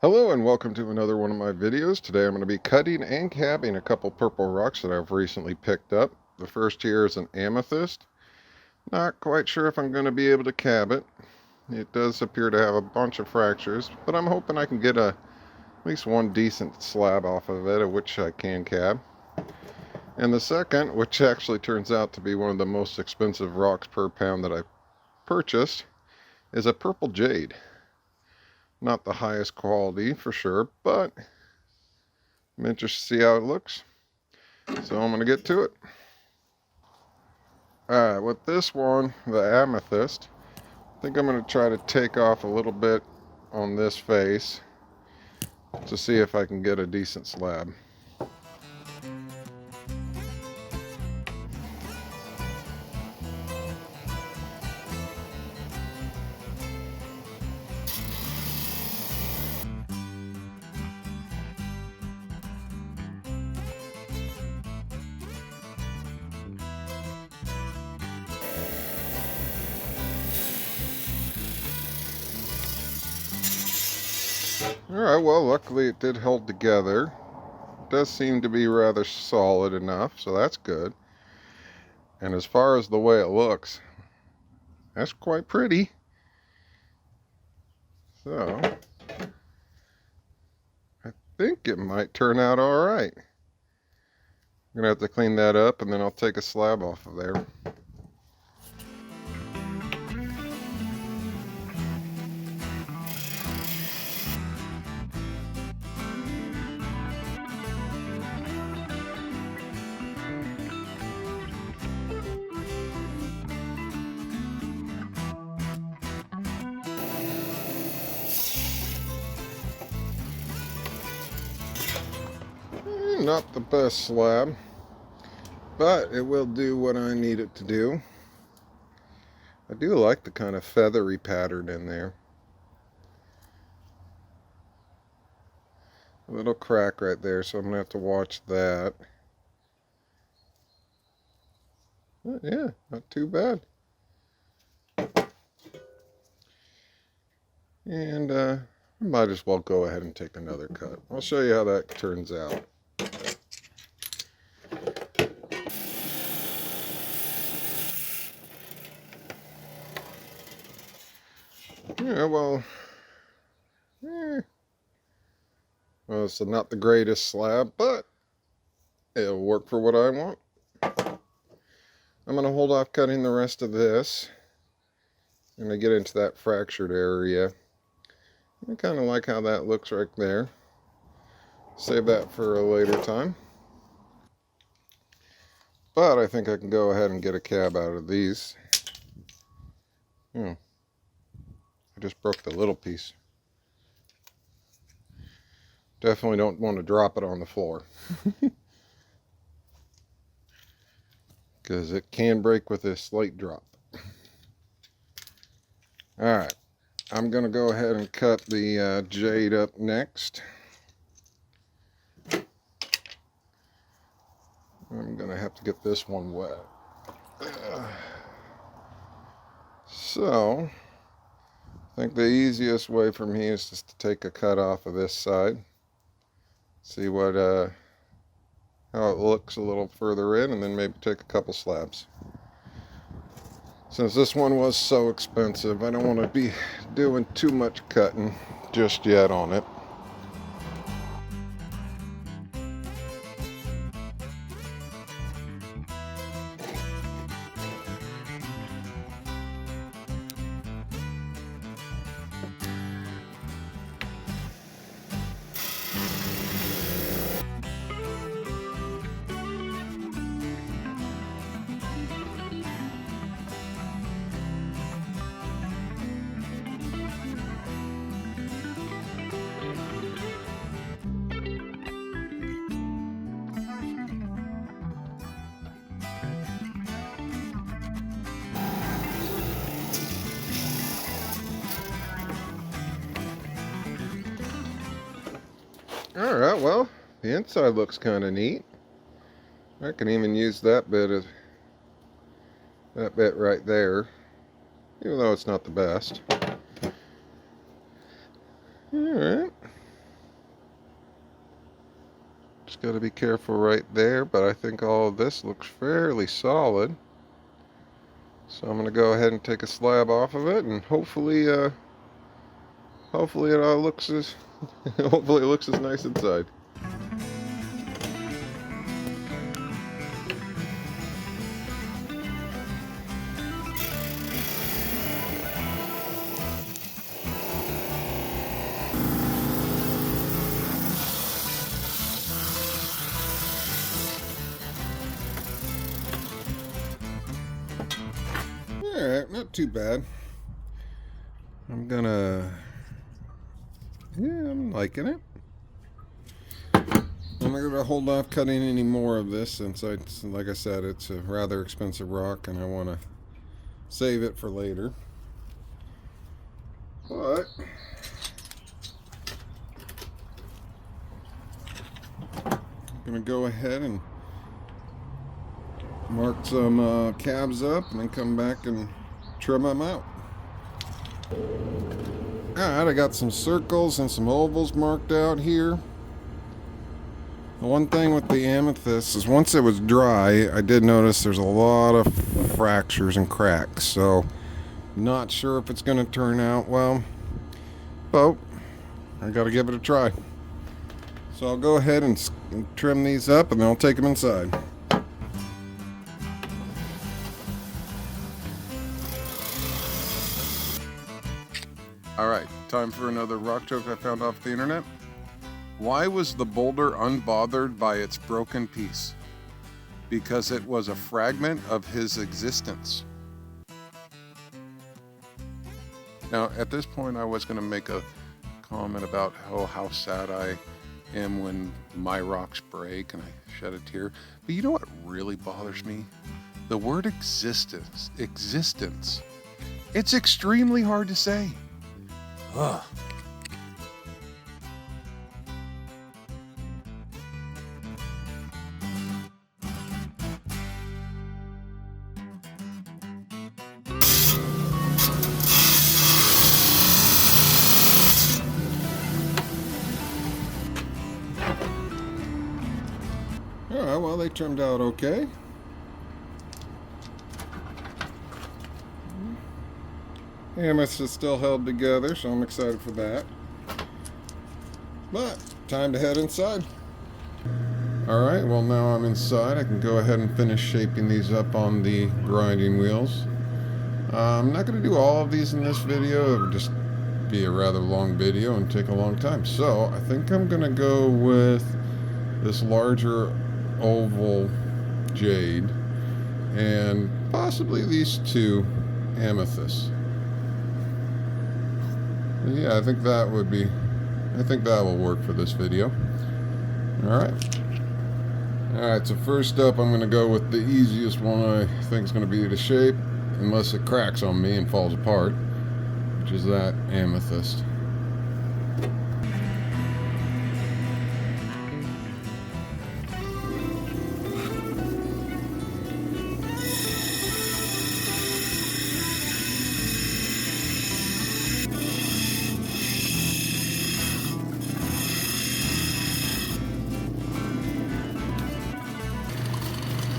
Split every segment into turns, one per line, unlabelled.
Hello and welcome to another one of my videos. Today I'm going to be cutting and cabbing a couple purple rocks that I've recently picked up. The first here is an amethyst. Not quite sure if I'm going to be able to cab it. It does appear to have a bunch of fractures, but I'm hoping I can get at least one decent slab off of it, of which I can cab. And the second, which actually turns out to be one of the most expensive rocks per pound that I've purchased, is a purple jade. Not the highest quality for sure, but I'm interested to see how it looks. So I'm going to get to it. Alright, with this one, the amethyst, I think I'm going to try to take off a little bit on this face to see if I can get a decent slab. Alright, well, luckily it did hold together. It does seem to be rather solid enough, so that's good. And as far as the way it looks, that's quite pretty. So, I think it might turn out alright. I'm going to have to clean that up and then I'll take a slab off of there. Not the best slab, but it will do what I need it to do. I do like the kind of feathery pattern in there. A little crack right there, so I'm going to have to watch that. But yeah, not too bad. And I might as well go ahead and take another cut. I'll show you how that turns out. Yeah, well, it's not the greatest slab, but it'll work for what I want. I'm going to hold off cutting the rest of this. I'm going to get into that fractured area. I kind of like how that looks right there. Save that for a later time. But I think I can go ahead and get a cab out of these. I just broke the little piece. Definitely don't want to drop it on the floor. Because it can break with a slight drop. Alright, I'm going to go ahead and cut the jade up next. I'm going to have to get this one wet. So, I think the easiest way for me is just to take a cut off of this side. See what how it looks a little further in, and then maybe take a couple slabs. Since this one was so expensive, I don't want to be doing too much cutting just yet on it. Alright, well, the inside looks kind of neat. I can even use that bit right there, even though it's not the best. Alright, Just got to be careful right there, but I think all of this looks fairly solid. So I'm going to go ahead and take a slab off of it, and hopefully it all looks as hopefully it looks as nice inside. Alright, not too bad. I'm liking it. I'm going to hold off cutting any more of this since, like I said, it's a rather expensive rock and I want to save it for later. But I'm going to go ahead and mark some cabs up and then come back and trim them out. Alright, I got some circles and some ovals marked out here. The one thing with the amethyst is once it was dry, I did notice there's a lot of fractures and cracks, so not sure if it's going to turn out well, but I got to give it a try. So I'll go ahead and trim these up and then I'll take them inside. Alright, time for another rock joke I found off the internet. Why was the boulder unbothered by its broken piece? Because it was a fragment of his existence. Now, at this point, I was going to make a comment about how sad I am when my rocks break and I shed a tear. But you know what really bothers me? The word existence. Existence. It's extremely hard to say. Ugh. Alright, well, they turned out okay. Amethyst is still held together, so I'm excited for that. But, time to head inside. Alright, well now I'm inside. I can go ahead and finish shaping these up on the grinding wheels. I'm not going to do all of these in this video. It would just be a rather long video and take a long time. So, I think I'm going to go with this larger oval jade and possibly these two amethysts. Yeah, I think that will work for this video. Alright, so first up I'm going to go with the easiest one I think is going to be to shape, unless it cracks on me and falls apart, which is that amethyst.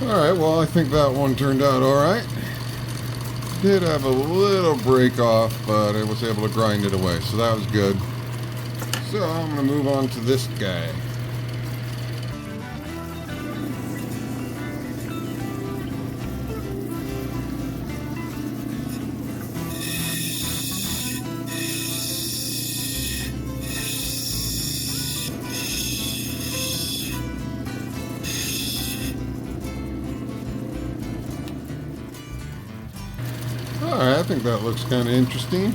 Alright, well I think that one turned out alright. Did have a little break off, but I was able to grind it away, so that was good. So I'm going to move on to this guy. Alright, I think that looks kind of interesting.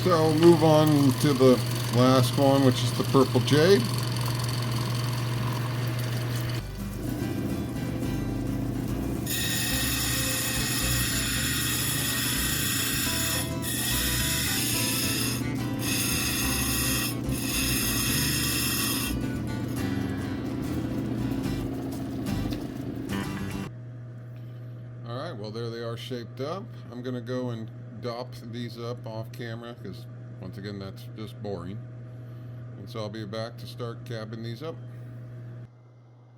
So I'll move on to the last one, which is the Purple Jade. Alright, well there they are shaped up. I'm going to go and dop these up off camera because once again that's just boring. And so I'll be back to start cabbing these up.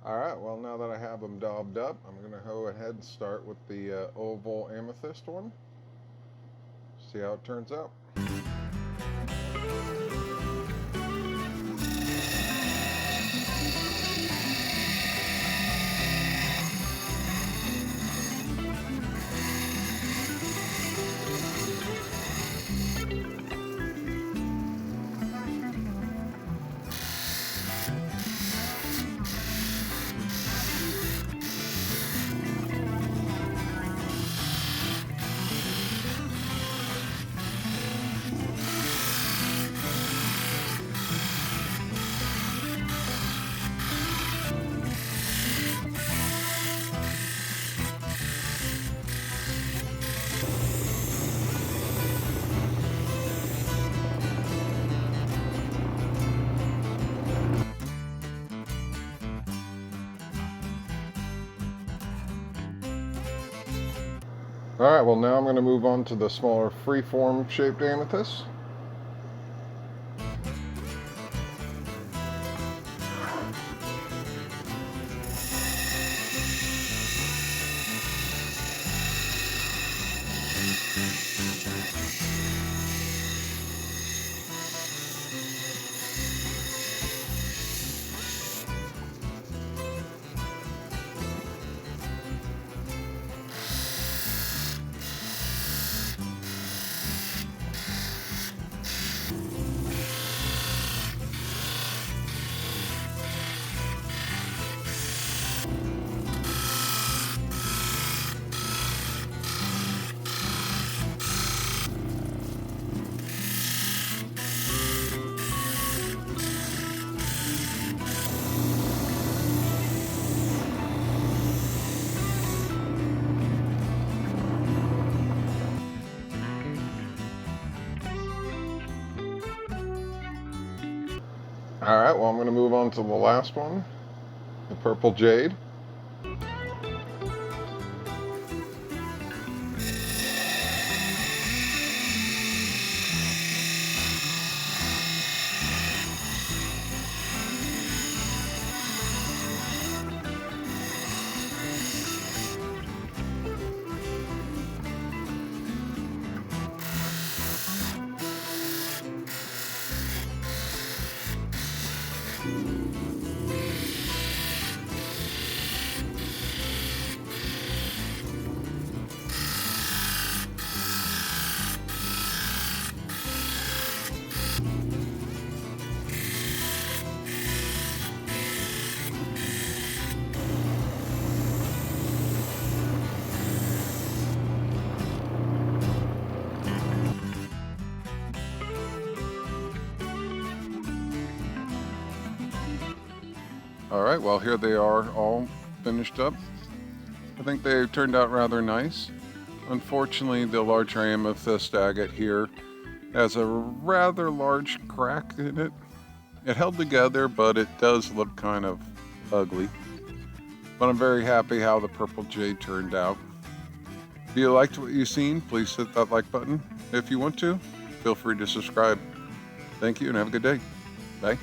Alright, well now that I have them daubed up, I'm going to go ahead and start with the oval amethyst one. See how it turns out. Alright, well now I'm going to move on to the smaller freeform shaped amethyst. Alright, well I'm going to move on to the last one, the Purple Jade. Alright, well here they are all finished up. I think they turned out rather nice. Unfortunately, the larger amethyst agate here has a rather large crack in it. It held together, but it does look kind of ugly. But I'm very happy how the Purple Jade turned out. If you liked what you've seen, please hit that like button. If you want to, feel free to subscribe. Thank you and have a good day. Bye.